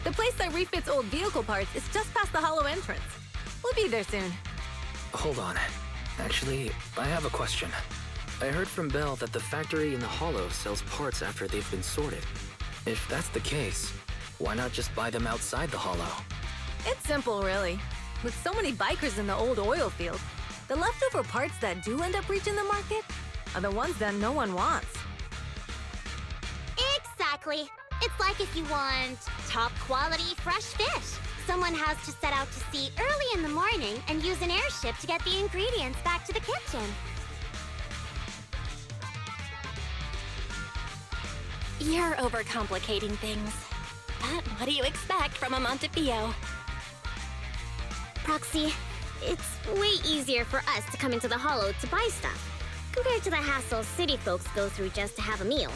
The place that refits old vehicle parts is just past the hollow entrance. We'll be there soon. Hold on. Actually, I have a question. I heard from Belle that the factory in the hollow sells parts after they've been sorted. If that's the case, why not just buy them outside the hollow? It's simple, really. With so many bikers in the old oil field, the leftover parts that do end up reaching the market are the ones that no one wants. Exactly. It's like if you want top quality fresh fish. Someone has to set out to sea early in the morning and use an airship to get the ingredients back to the kitchen. You're overcomplicating things. But what do you expect from a Montefio? Proxy, it's way easier for us to come into the hollow to buy stuff, compared to the hassle city folks go through just to have a meal.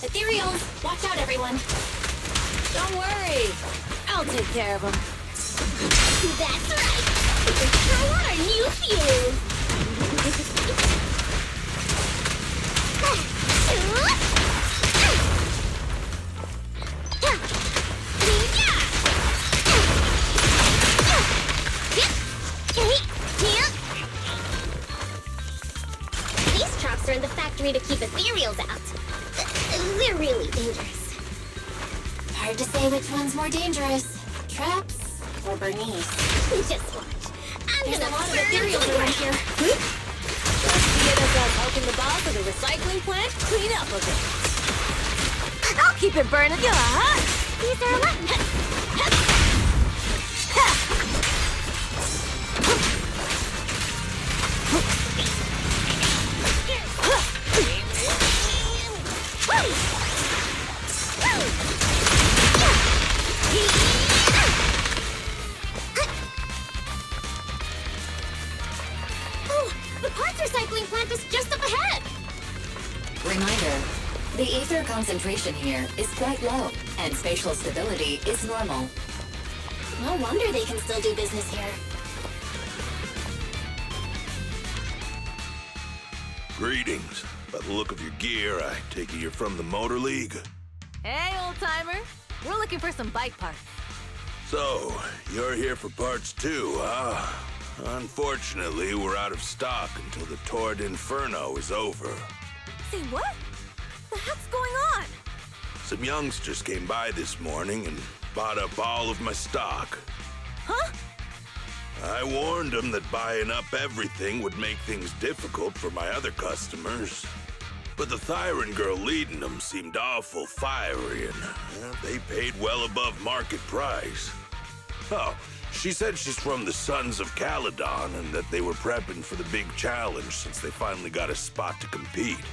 Ethereals! Watch out, everyone! Don't worry. I'll take care of them. That's right! Try out our new fuse! These trucks are in the factory to keep ethereals out. They're really dangerous. Hard to say which one's more dangerous. Traps or Bernice? Just watch. I'm There's a gonna lot of burn ethereals them. around here. See us as helping the boss of the recycling plant clean up a bit. I'll keep it burning. These are electric. Oh, the parts recycling plant is just up ahead. Reminder, the ether concentration here is quite low, and spatial stability is normal. No wonder they can still do business here. Greetings. By the look of your gear, I take it you're from the Motor League. Hey, old-timer. We're looking for some bike parts. So, you're here for parts too, huh? Unfortunately, we're out of stock until the Torrid Inferno is over. Say what? The heck's going on? Some youngsters came by this morning and bought up all of my stock. Huh? I warned them that buying up everything would make things difficult for my other customers. But the Thyron girl leading them seemed awful fiery, and they paid well above market price. Oh, she said she's from the Sons of Caledon and that they were prepping for the big challenge since they finally got a spot to compete.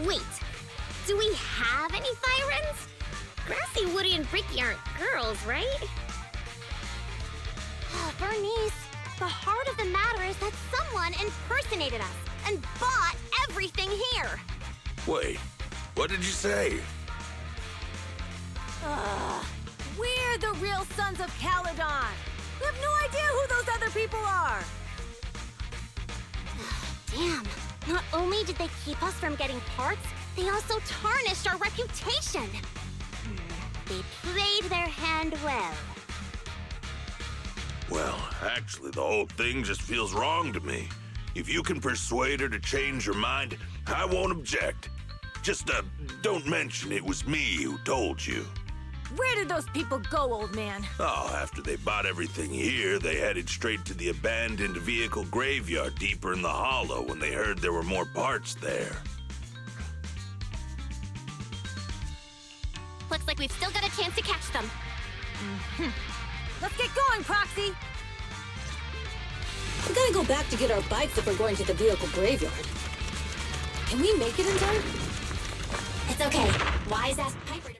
Wait, do we have any Thyrans? Grassy, Woody, and Bricky aren't girls, right? Bernice, the heart of the matter is that someone impersonated us and bought everything here. Wait, what did you say? We're the real Sons of Caledon. We have no idea who those other people are. Damn, not only did they keep us from getting parts, they also tarnished our reputation. They played their hand well. Well, actually, the whole thing just feels wrong to me. If you can persuade her to change her mind, I won't object. Just, don't mention it was me who told you. Where did those people go, old man? Oh, after they bought everything here, they headed straight to the abandoned vehicle graveyard deeper in the hollow when they heard there were more parts there. Looks like we've still got a chance to catch them. Let's get going, Proxy! We gotta go back to get our bikes if we're going to the vehicle graveyard. Can we make it in time? It's okay. Wise asked Piper to...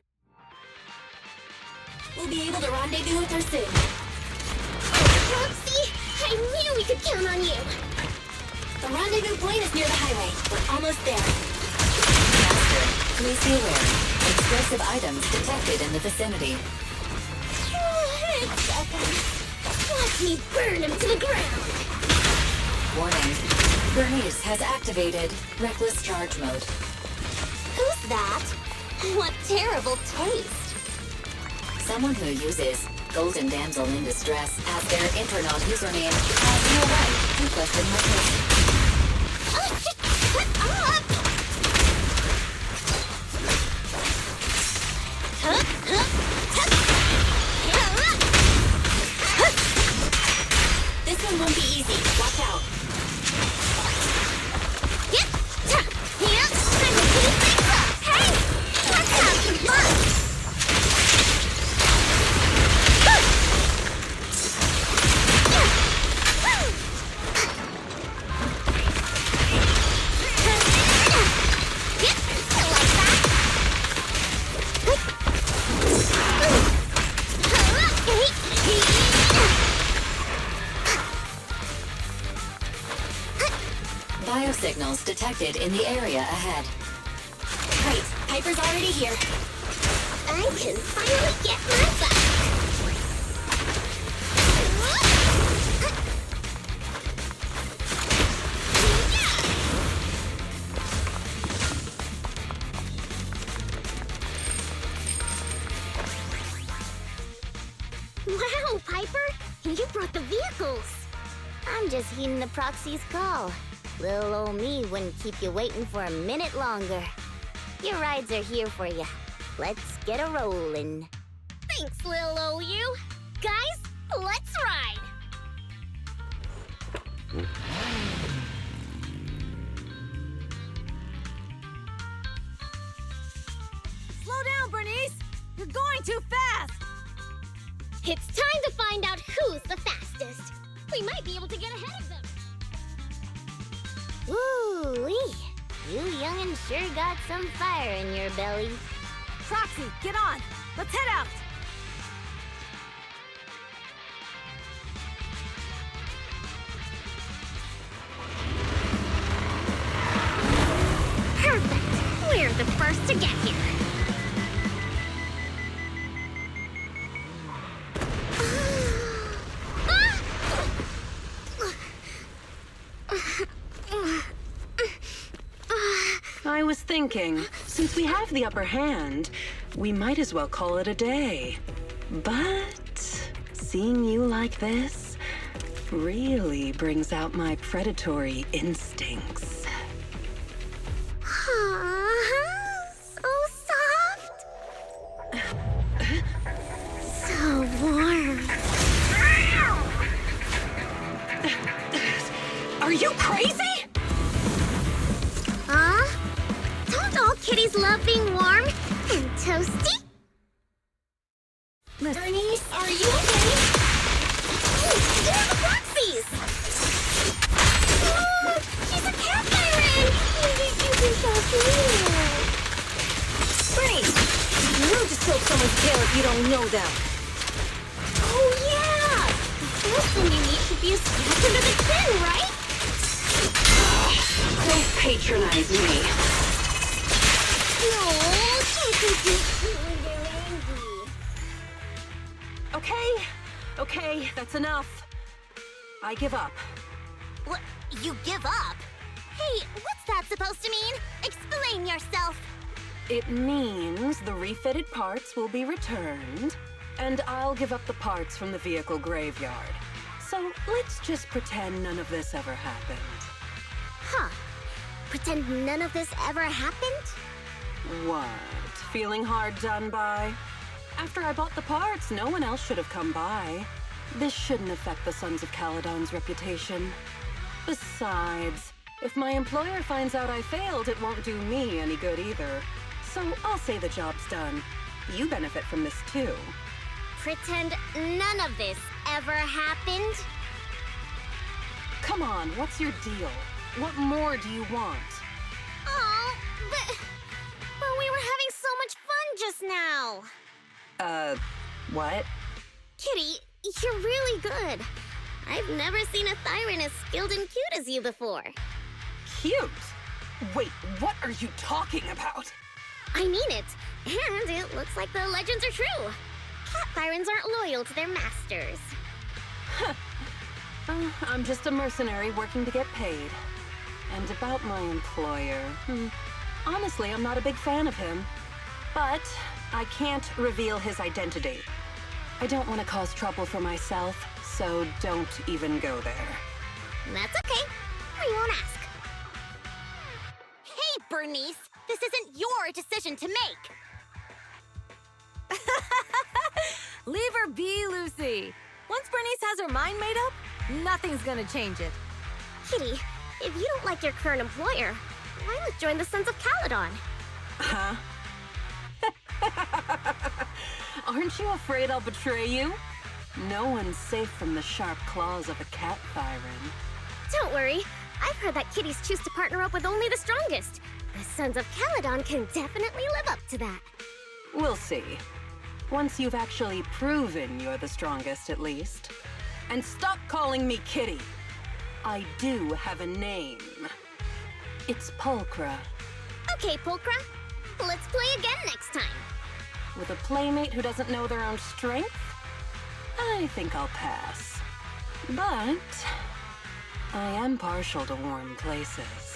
We'll be able to rendezvous with her soon. Roxy, I knew we could count on you. The rendezvous point is near the highway. We're almost there. Master, please be aware. Explosive items detected in the vicinity. It's okay. Watch me burn him to the ground! Warning. Bernice has activated Reckless Charge Mode. Who's that? What terrible taste! Someone who uses Golden Damsel in Distress as their inferno username has no right to question my person. Shut up! This one won't be easy. Watch out. Biosignals detected in the area ahead. Great, Piper's already here. I can finally get my back! Wow, Piper! You brought the vehicles! I'm just heeding the proxy's call. Little old me wouldn't keep you waiting for a minute longer. Your rides are here for you. Let's get a rollin'. Thanks, little OU. Guys, let's ride! Slow down, Bernice! You're going too fast! It's time to find out who's the fastest. We might be able to get ahead of them. Woo-wee! You young'un sure got some fire in your belly. Proxy, get on! Let's head out! Perfect! We're the first to get here. I was thinking, since we have the upper hand, we might as well call it a day. But seeing you like this really brings out my predatory instincts. So soft. So warm. Are you crazy? Huh? Don't all kitties love being warm and toasty? Bernice, are you okay? They're the Proxies! Oh, she's a cat siren! You can so cute! Bernice! You'll just choke someone's tail if you don't know them. Oh, yeah! The first thing you need should be a scratch under the chin, right? Don't patronize me. No, don't think you're angry. Okay, that's enough. I give up. What? You give up? Hey, what's that supposed to mean? Explain yourself. It means the refitted parts will be returned, and I'll give up the parts from the vehicle graveyard. So let's just pretend none of this ever happened. Huh. Pretend none of this ever happened? What? Feeling hard done by? After I bought the parts, no one else should have come by. This shouldn't affect the Sons of Caledon's reputation. Besides, if my employer finds out I failed, it won't do me any good either. So I'll say the job's done. You benefit from this too. Pretend none of this ever happened? Come on, what's your deal? What more do you want? Oh, but we were having so much fun just now. What? Kitty, you're really good. I've never seen a Thyron as skilled and cute as you before. Cute? Wait, what are you talking about? I mean it. And it looks like the legends are true. Cat Thyrons aren't loyal to their masters. I'm just a mercenary working to get paid. And about my employer, honestly, I'm not a big fan of him. But I can't reveal his identity. I don't want to cause trouble for myself, so don't even go there. That's okay. We won't ask. Hey, Bernice! This isn't your decision to make! Leave her be, Lucy. Once Bernice has her mind made up, nothing's gonna change it. Kitty, if you don't like your current employer, why not join the Sons of Caledon? Huh? Aren't you afraid I'll betray you? No one's safe from the sharp claws of a cat Thyran. Don't worry. I've heard that kitties choose to partner up with only the strongest. The Sons of Caledon can definitely live up to that. We'll see. Once you've actually proven you're the strongest, at least. And stop calling me Kitty. I do have a name. It's Pulchra. Okay, Pulchra. Let's play again next time. With a playmate who doesn't know their own strength? I think I'll pass. But I am partial to warm places.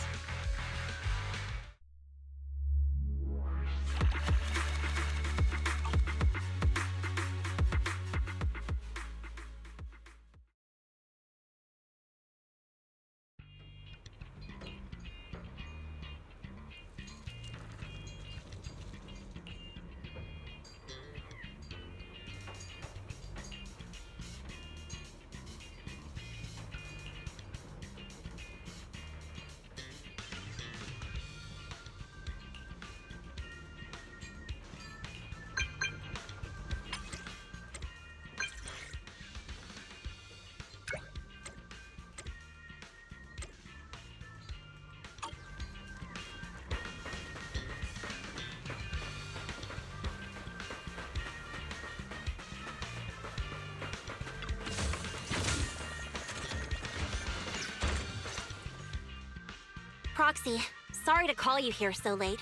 Proxy, sorry to call you here so late.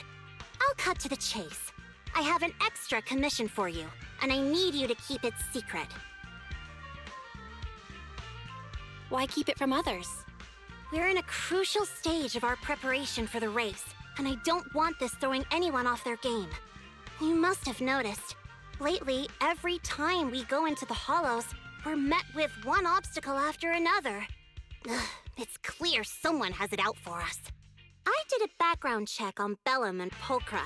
I'll cut to the chase. I have an extra commission for you, and I need you to keep it secret. Why keep it from others? We're in a crucial stage of our preparation for the race, and I don't want this throwing anyone off their game. You must have noticed. Lately, every time we go into the Hollows, we're met with one obstacle after another. Ugh, it's clear someone has it out for us. I did a background check on Bellum and Pulchra.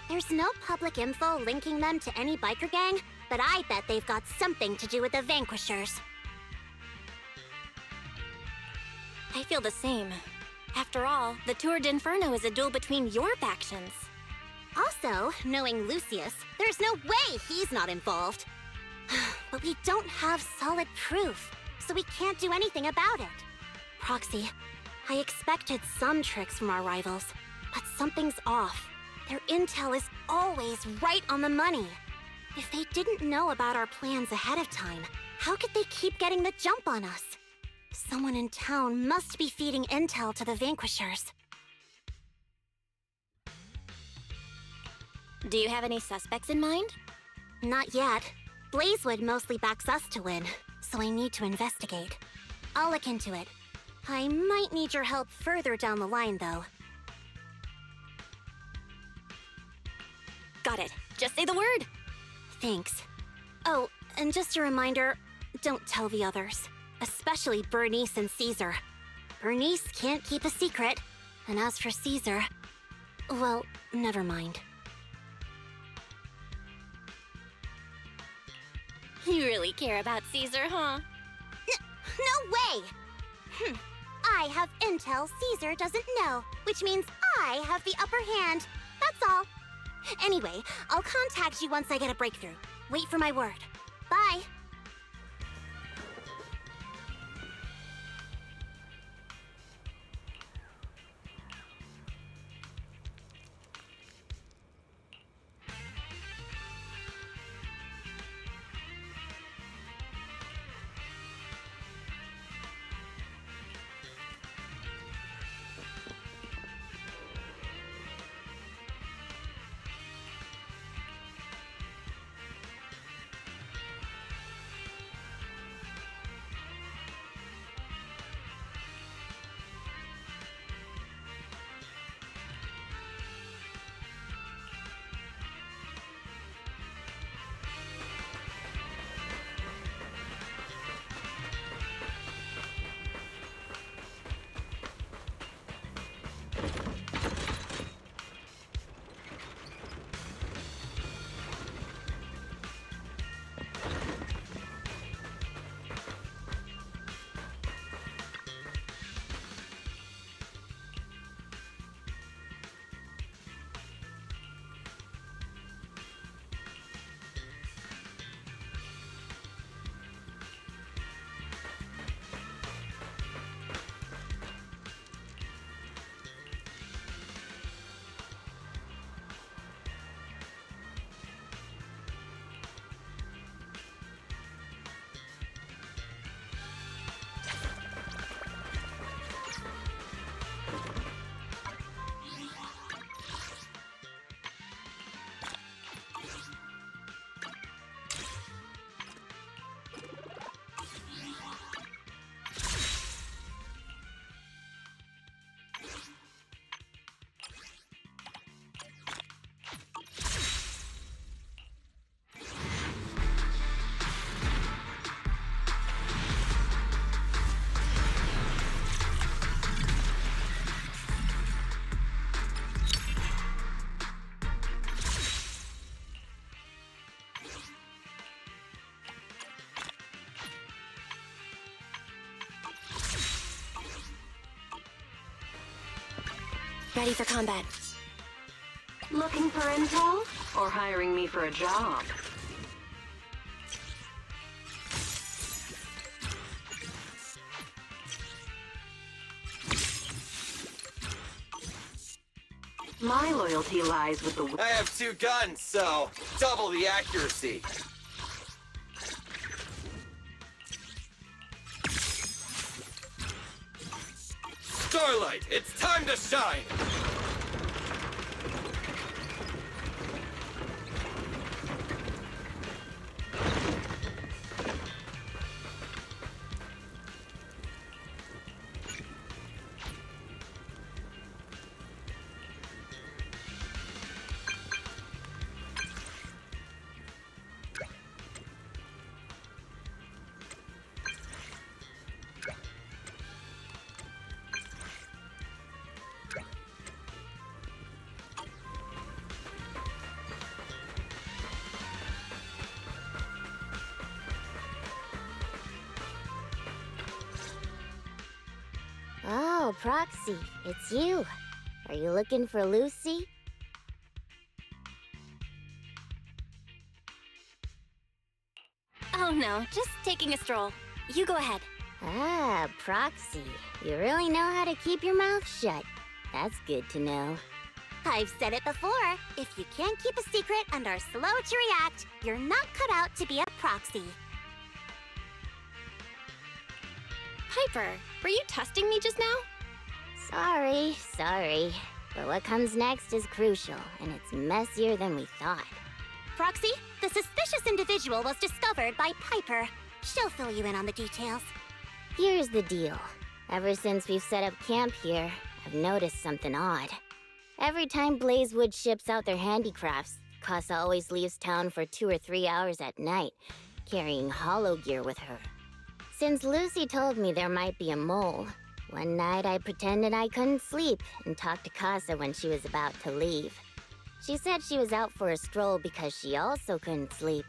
There's no public info linking them to any biker gang, but I bet they've got something to do with the Vanquishers. I feel the same. After all, the Tour d'Inferno is a duel between your factions. Also, knowing Lucius, there's no way he's not involved. But we don't have solid proof, so we can't do anything about it. Proxy, I expected some tricks from our rivals, but something's off. Their intel is always right on the money. If they didn't know about our plans ahead of time, how could they keep getting the jump on us? Someone in town must be feeding intel to the Vanquishers. Do you have any suspects in mind? Not yet. Blazewood mostly backs us to win, so I need to investigate. I'll look into it. I might need your help further down the line, though. Got it. Just say the word. Thanks. Oh, and just a reminder, don't tell the others. Especially Bernice and Caesar. Bernice can't keep a secret. And as for Caesar, well, never mind. You really care about Caesar, huh? No way! I have intel Caesar doesn't know, which means I have the upper hand. That's all. Anyway, I'll contact you once I get a breakthrough. Wait for my word. Bye. Ready for combat. Looking for intel? Or hiring me for a job? My loyalty lies with the... I have 2 guns, so double the accuracy. Starlight, it's time to shine! Oh, Proxy, it's you. Are you looking for Lucy? Oh no, just taking a stroll. You go ahead. Ah, Proxy. You really know how to keep your mouth shut. That's good to know. I've said it before. If you can't keep a secret and are slow to react, you're not cut out to be a proxy. Piper, were you testing me just now? Sorry. But what comes next is crucial, and it's messier than we thought. Proxy, the suspicious individual was discovered by Piper. She'll fill you in on the details. Here's the deal. Ever since we've set up camp here, I've noticed something odd. Every time Blazewood ships out their handicrafts, Casa always leaves town for 2 or 3 hours at night, carrying hollow gear with her. Since Lucy told me there might be a mole, one night I pretended I couldn't sleep and talked to Casa when she was about to leave. She said she was out for a stroll because she also couldn't sleep,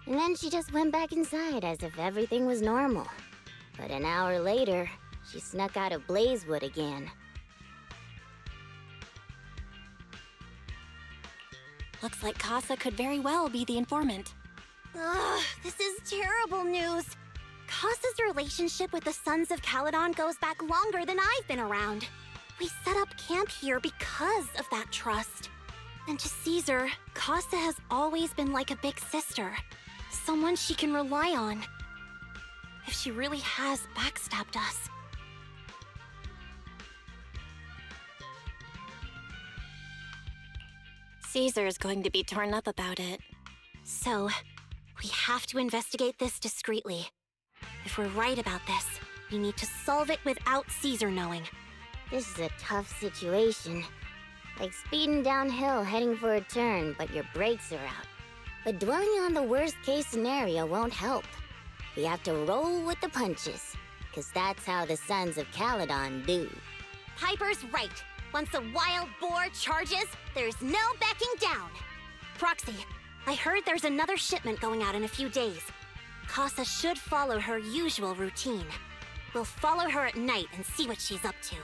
and then she just went back inside as if everything was normal. But an hour later, she snuck out of Blazewood again. Looks like Casa could very well be the informant. Ugh, this is terrible news. Casa's relationship with the Sons of Caledon goes back longer than I've been around. We set up camp here because of that trust. And to Caesar, Casa has always been like a big sister. Someone she can rely on. If she really has backstabbed us. Caesar's going to be torn up about it. So, we have to investigate this discreetly. If we're right about this, we need to solve it without Caesar knowing. This is a tough situation. Like speeding downhill heading for a turn, but your brakes are out. But dwelling on the worst-case scenario won't help. We have to roll with the punches, because that's how the Sons of Caledon do. Piper's right. Once a wild boar charges, there's no backing down. Proxy, I heard there's another shipment going out in a few days. Casa should follow her usual routine. We'll follow her at night and see what she's up to.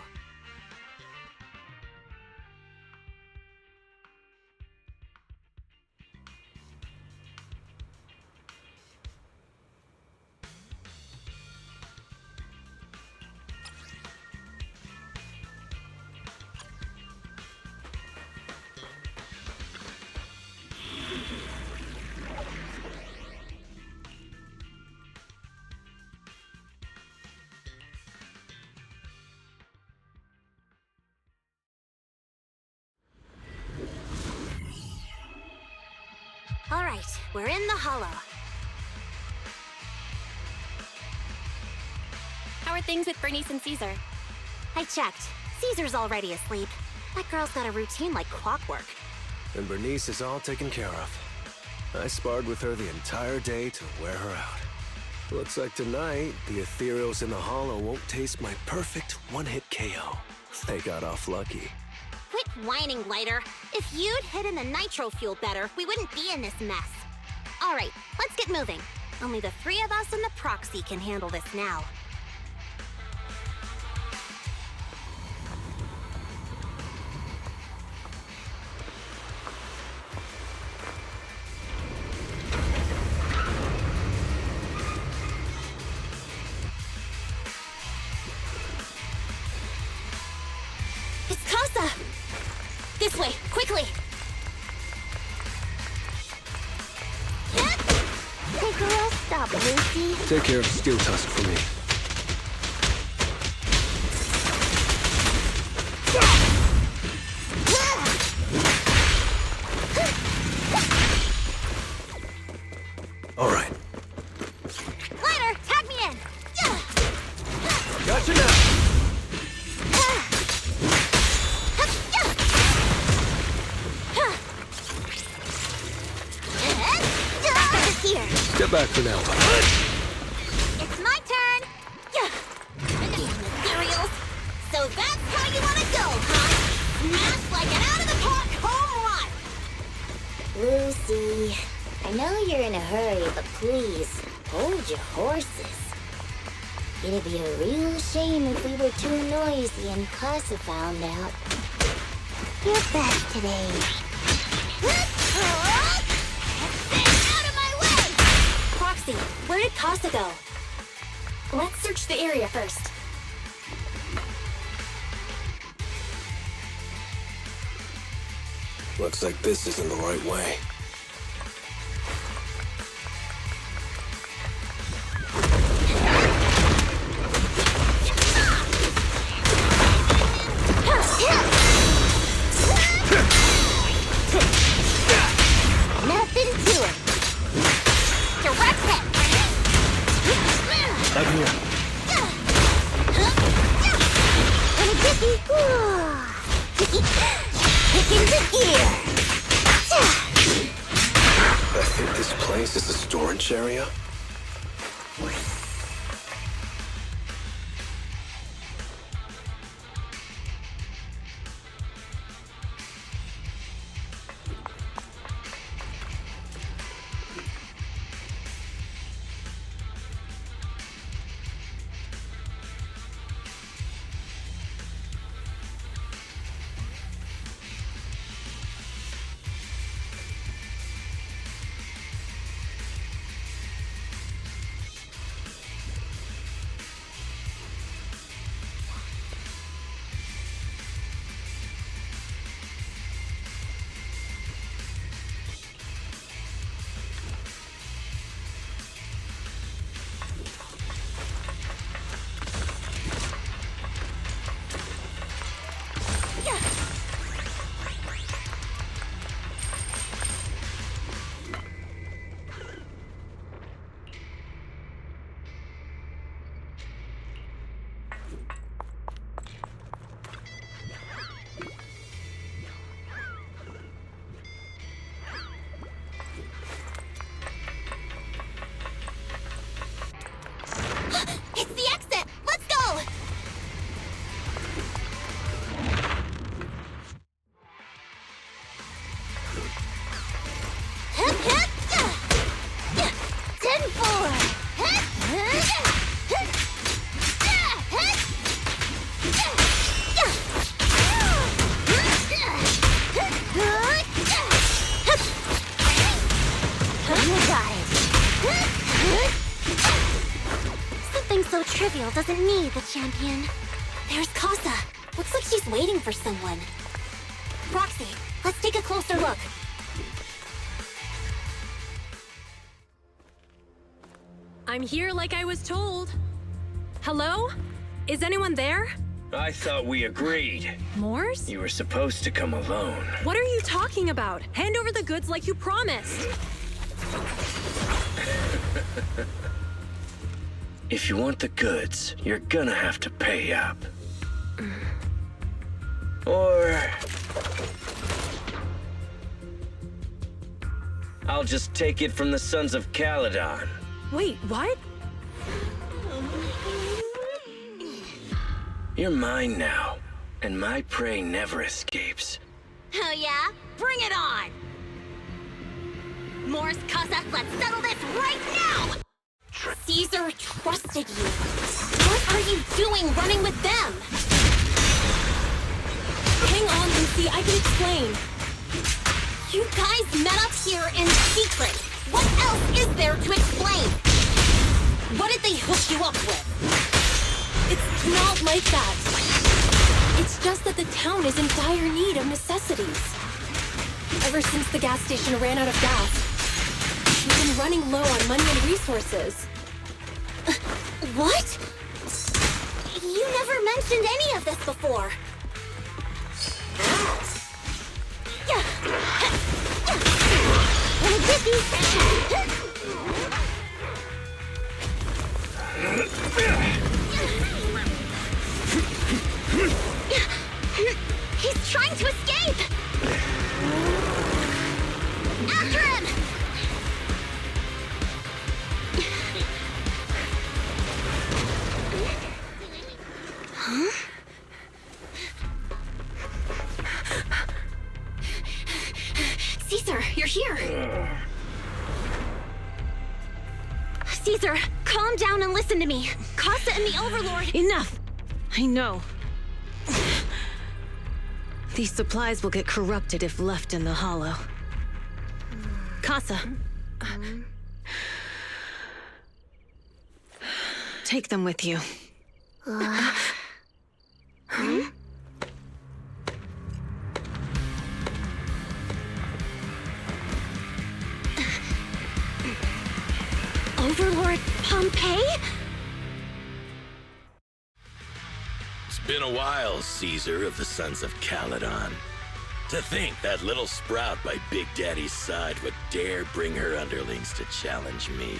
All right, we're in the hollow. How are things with Bernice and Caesar? I checked. Caesar's already asleep. That girl's got a routine like clockwork. And Bernice is all taken care of. I sparred with her the entire day to wear her out. Looks like tonight, the ethereals in the hollow won't taste my perfect one-hit KO. They got off lucky. Quit whining, Lighter. If you'd hidden the nitro fuel better, we wouldn't be in this mess. All right, let's get moving. Only the 3 of us and the proxy can handle this now. quickly! Take a rest stop, Lucy. Take care of Steel Tusk for me. All right. Glider, tag me in! Gotcha now. Here. Step back for now. It's my turn! Damn materials! So that's how you want to go, huh? Smash like an out-of-the-park home run! Lucy, I know you're in a hurry, but please, hold your horses. It'd be a real shame if we were too noisy and Casa found out. You're back today. Out of my way! Proxy, where did Casa go? Let's search the area first. Looks like this isn't the right way. Nothing to it. Direct hit! I'm here. And a dicky. Kick into gear. I think this place is a storage area. It's the exit! Let's go! Hip, hip, 10-4! You got it. Something so trivial doesn't need the champion. There's Casa. Looks like she's waiting for someone. Roxy, let's take a closer look. I'm here like I was told. Hello? Is anyone there? I thought we agreed. Morse? You were supposed to come alone. What are you talking about? Hand over the goods like you promised. If you want the goods, you're gonna have to pay up. Or... I'll just take it from the Sons of Caledon. Wait, what? You're mine now, and my prey never escapes. Oh yeah? Bring it on! Morse, Casa, let's settle this right now! Caesar trusted you. What are you doing running with them? Hang on, Lucy, I can explain. You guys met up here in secret. What else is there to explain? What did they hook you up with? It's not like that. It's just that the town is in dire need of necessities. Ever since the gas station ran out of gas, we've been running low on money and resources. What? You never mentioned any of this before. Wanna get these? He's trying to escape! After him! Huh? Caesar, you're here! Caesar, calm down and listen to me. Casa and the Overlord— Enough! I know. These supplies will get corrupted if left in the hollow. Casa. Take them with you. Overlord Pompeii? It's been a while, Caesar of the Sons of Caledon. To think that little sprout by Big Daddy's side would dare bring her underlings to challenge me.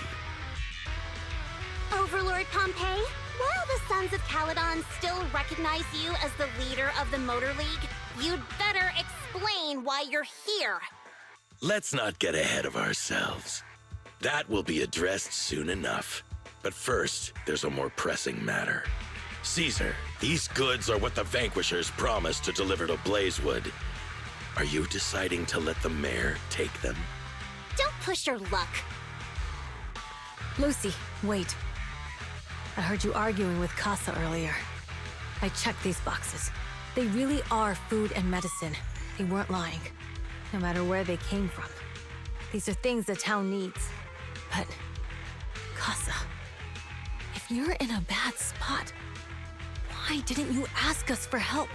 Overlord Pompeii, while the Sons of Caledon still recognize you as the leader of the Motor League, you'd better explain why you're here. Let's not get ahead of ourselves. That will be addressed soon enough. But first, there's a more pressing matter. Caesar, these goods are what the Vanquishers promised to deliver to Blazewood. Are you deciding to let the mayor take them? Don't push your luck. Lucy, wait. I heard you arguing with Casa earlier. I checked these boxes. They really are food and medicine. They weren't lying, no matter where they came from. These are things the town needs. But, Casa, if you're in a bad spot, why didn't you ask us for help?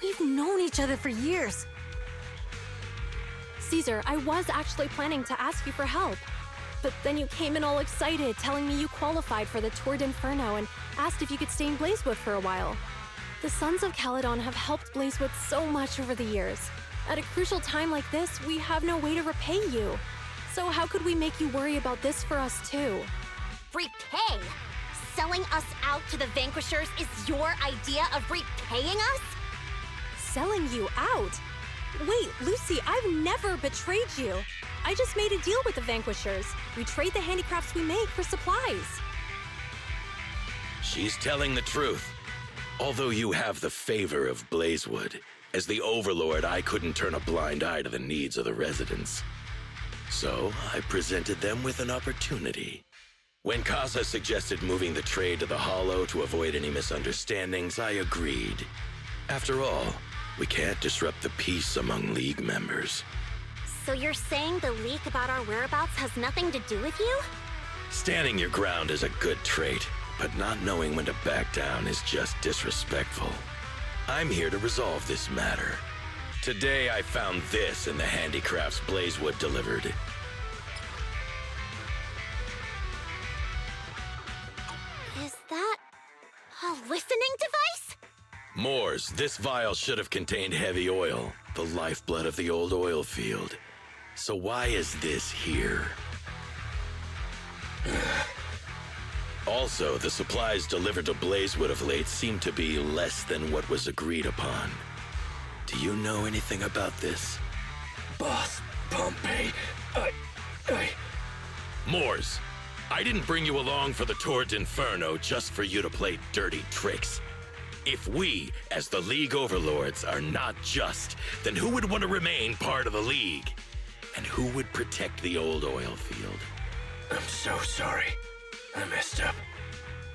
We've known each other for years. Caesar, I was actually planning to ask you for help. But then you came in all excited, telling me you qualified for the Tour d'Inferno and asked if you could stay in Blazewood for a while. The Sons of Caledon have helped Blazewood so much over the years. At a crucial time like this, we have no way to repay you. So how could we make you worry about this for us too? Repay? Selling us out to the Vanquishers is your idea of repaying us? Selling you out? Wait, Lucy, I've never betrayed you. I just made a deal with the Vanquishers. We trade the handicrafts we make for supplies. She's telling the truth. Although you have the favor of Blazewood, as the Overlord, I couldn't turn a blind eye to the needs of the residents. So I presented them with an opportunity. When Casa suggested moving the trade to the Hollow to avoid any misunderstandings, I agreed. After all, we can't disrupt the peace among League members. So you're saying the leak about our whereabouts has nothing to do with you? Standing your ground is a good trait, but not knowing when to back down is just disrespectful. I'm here to resolve this matter. Today I found this in the handicrafts Blazewood delivered. Is that a listening device? Moors, this vial should have contained heavy oil, the lifeblood of the old oil field. So why is this here? Also, the supplies delivered to Blazewood of late seem to be less than what was agreed upon. Do you know anything about this? Boss, Pompeii, Moors, I didn't bring you along for the Tour d'Inferno just for you to play dirty tricks. If we, as the League Overlords, are not just, then who would want to remain part of the League? And who would protect the old oil field? I'm so sorry. I messed up.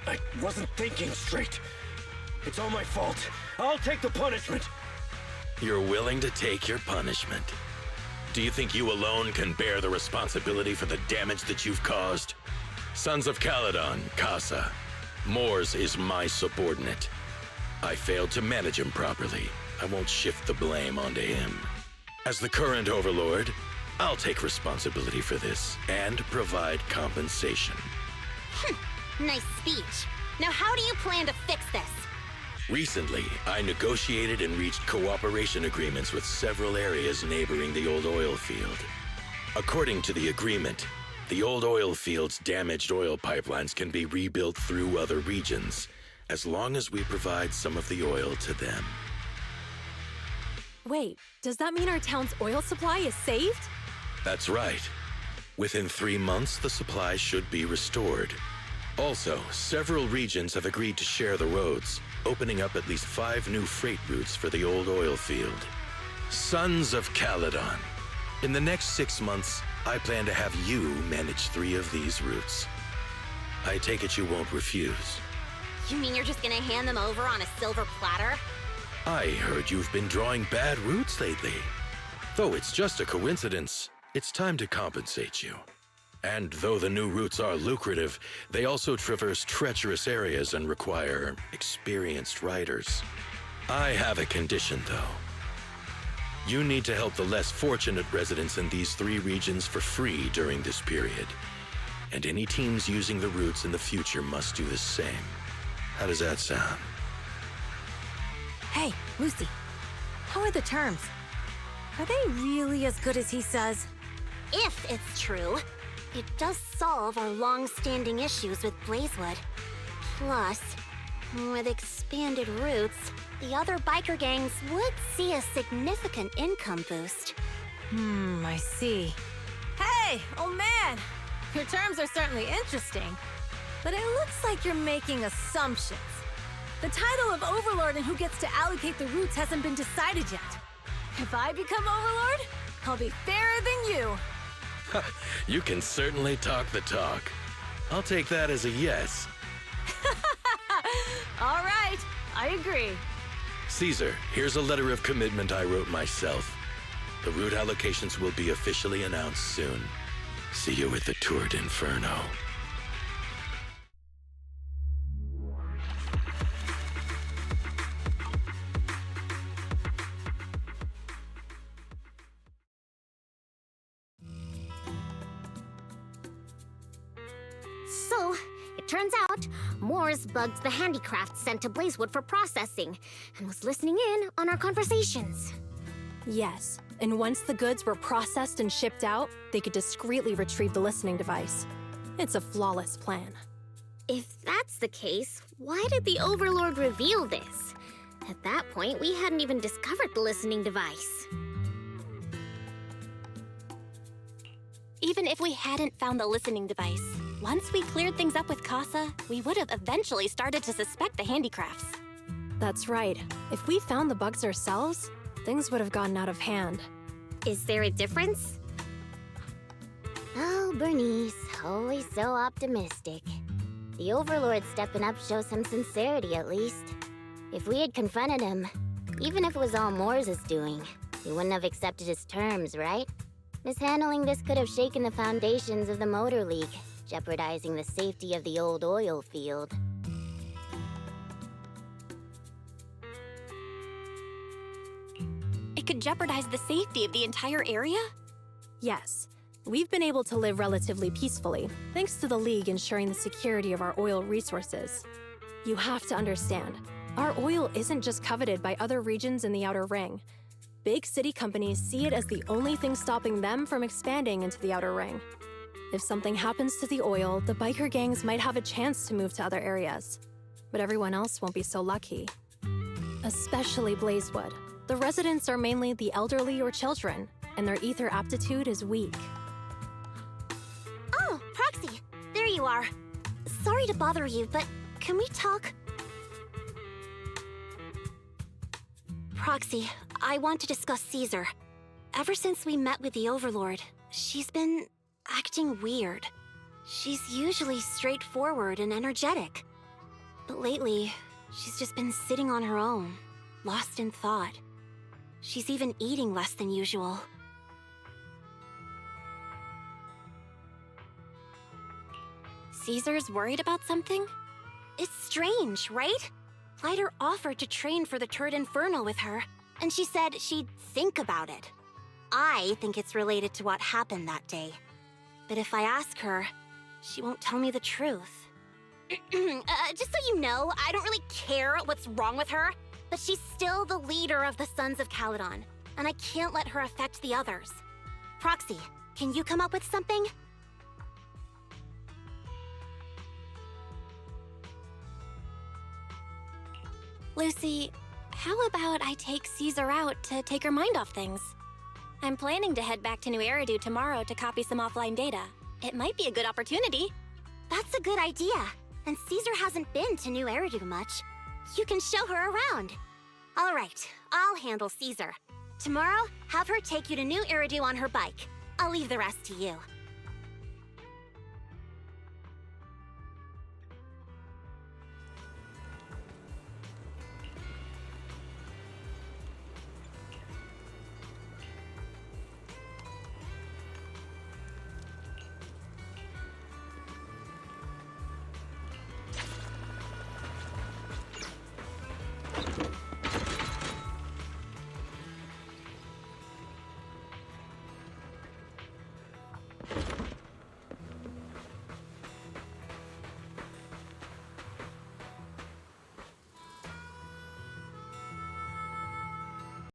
I wasn't thinking straight. It's all my fault. I'll take the punishment. You're willing to take your punishment. Do you think you alone can bear the responsibility for the damage that you've caused? Sons of Caledon, Casa. Moors is my subordinate. I failed to manage him properly. I won't shift the blame onto him. As the current overlord, I'll take responsibility for this and provide compensation. Nice speech. Now how do you plan to fix this? Recently, I negotiated and reached cooperation agreements with several areas neighboring the old oil field. According to the agreement, the old oil field's damaged oil pipelines can be rebuilt through other regions, as long as we provide some of the oil to them. Wait, does that mean our town's oil supply is saved? That's right. Within 3 months, the supply should be restored. Also, several regions have agreed to share the roads, opening up at least 5 new freight routes for the old oil field. Sons of Caledon. In the next 6 months, I plan to have you manage 3 of these routes. I take it you won't refuse. You mean you're just gonna hand them over on a silver platter? I heard you've been drawing bad routes lately. Though it's just a coincidence, it's time to compensate you. And though the new routes are lucrative, they also traverse treacherous areas and require experienced riders. I have a condition, though. You need to help the less fortunate residents in these 3 regions for free during this period. And any teams using the routes in the future must do the same. How does that sound? Hey, Lucy. How are the terms? Are they really as good as he says? If it's true, it does solve our long-standing issues with Blazewood. Plus, with expanded routes, the other biker gangs would see a significant income boost. I see. Hey, old man! Your terms are certainly interesting, but it looks like you're making assumptions. The title of Overlord and who gets to allocate the routes hasn't been decided yet. If I become Overlord, I'll be fairer than you. You can certainly talk the talk. I'll take that as a yes. All right, I agree. Caesar, here's a letter of commitment I wrote myself. The route allocations will be officially announced soon. See you at the Tour d'Inferno. So, it turns out, Moores bugged the handicraft sent to Blazewood for processing, and was listening in on our conversations. Yes, and once the goods were processed and shipped out, they could discreetly retrieve the listening device. It's a flawless plan. If that's the case, why did the Overlord reveal this? At that point, we hadn't even discovered the listening device. Even if we hadn't found the listening device, once we cleared things up with Casa, we would have eventually started to suspect the handicrafts. That's right. If we found the bugs ourselves, things would have gotten out of hand. Is there a difference? Oh, Bernice, always so optimistic. The Overlord stepping up shows some sincerity, at least. If we had confronted him, even if it was all Moore's doing, he wouldn't have accepted his terms, right? Mishandling this could have shaken the foundations of the Motor League, jeopardizing the safety of the old oil field. It could jeopardize the safety of the entire area? Yes. We've been able to live relatively peacefully, thanks to the League ensuring the security of our oil resources. You have to understand, our oil isn't just coveted by other regions in the Outer Ring. Big city companies see it as the only thing stopping them from expanding into the Outer Ring. If something happens to the oil, the biker gangs might have a chance to move to other areas. But everyone else won't be so lucky. Especially Blazewood. The residents are mainly the elderly or children, and their ether aptitude is weak. Oh, Proxy! There you are. Sorry to bother you, but can we talk? Proxy, I want to discuss Caesar. Ever since we met with the Overlord, she's been acting weird. She's usually straightforward and energetic. But lately, she's just been sitting on her own, lost in thought. She's even eating less than usual. Caesar's worried about something? It's strange, right? Lighter offered to train for the Tour d'Inferno with her, and she said she'd think about it. I think it's related to what happened that day. But if I ask her, she won't tell me the truth. Just so you know, I don't really care what's wrong with her, but she's still the leader of the Sons of Caledon, and I can't let her affect the others. Proxy, can you come up with something? Lucy, how about I take Caesar out to take her mind off things? I'm planning to head back to New Eridu tomorrow to copy some offline data. It might be a good opportunity. That's a good idea. And Caesar hasn't been to New Eridu much. You can show her around. All right, I'll handle Caesar. Tomorrow, have her take you to New Eridu on her bike. I'll leave the rest to you.